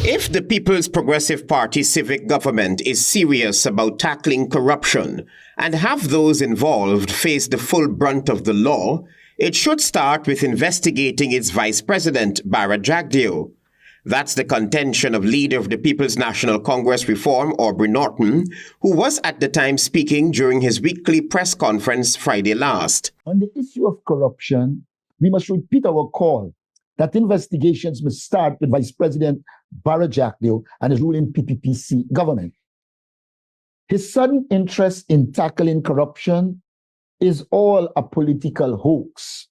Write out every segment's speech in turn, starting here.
If the People's Progressive Party civic government is serious about tackling corruption and have those involved face the full brunt of the law, it should start with investigating its Vice President Bharrat Jagdeo. That's the contention of leader of the People's National Congress Reform, Aubrey Norton, who was at the time speaking during his weekly press conference Friday last. On the issue of corruption, we must repeat our call that investigations must start with Vice President Bharrat Jagdeo and his ruling PPPC government. His sudden interest in tackling corruption is all a political hoax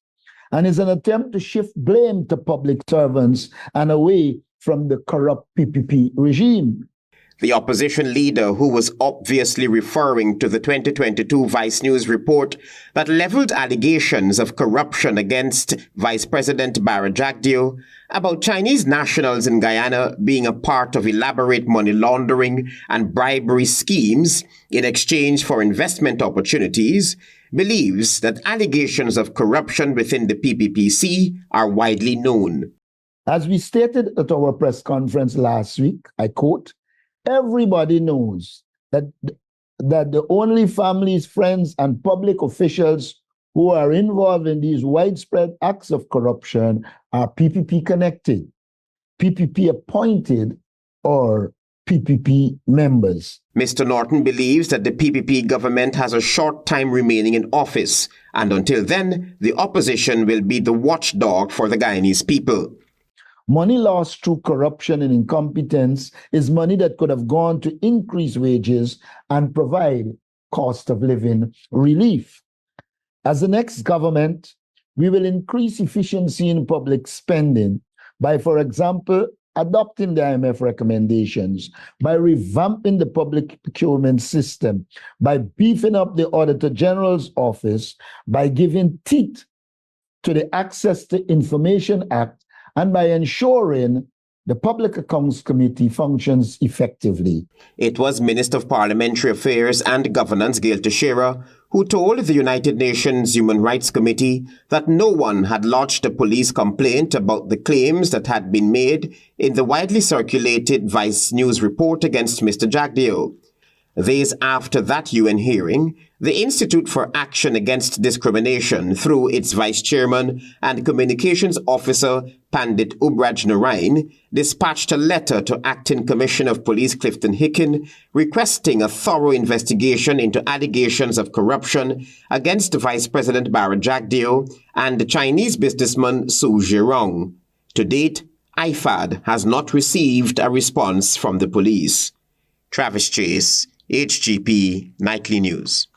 and is an attempt to shift blame to public servants and away from the corrupt PPP regime. The opposition leader, who was obviously referring to the 2022 Vice News report that leveled allegations of corruption against Vice President Bharrat Jagdeo about Chinese nationals in Guyana being a part of elaborate money laundering and bribery schemes in exchange for investment opportunities, believes that allegations of corruption within the PPPC are widely known. As we stated at our press conference last week, I quote, "Everybody knows that the only families, friends, and public officials who are involved in these widespread acts of corruption are PPP connected, PPP appointed, or PPP members." Mr. Norton believes that the PPP government has a short time remaining in office, and until then, the opposition will be the watchdog for the Guyanese people. Money lost through corruption and incompetence is money that could have gone to increase wages and provide cost of living relief. As the next government, we will increase efficiency in public spending by, for example, adopting the IMF recommendations, by revamping the public procurement system, by beefing up the Auditor General's office, by giving teeth to the Access to Information Act, and by ensuring the Public Accounts Committee functions effectively. It was Minister of Parliamentary Affairs and Governance Gail Teixeira who told the United Nations Human Rights Committee that no one had lodged a police complaint about the claims that had been made in the widely circulated Vice News report against Mr. Jagdeo. Days after that UN hearing, the Institute for Action Against Discrimination, through its Vice Chairman and Communications Officer Pandit Ubraj Narain, dispatched a letter to Acting Commissioner of Police Clifton Hicken requesting a thorough investigation into allegations of corruption against Vice President Bharrat Jagdeo and the Chinese businessman Su Zhirong. To date, IFAD has not received a response from the police. Travis Chase, HGP Nightly News.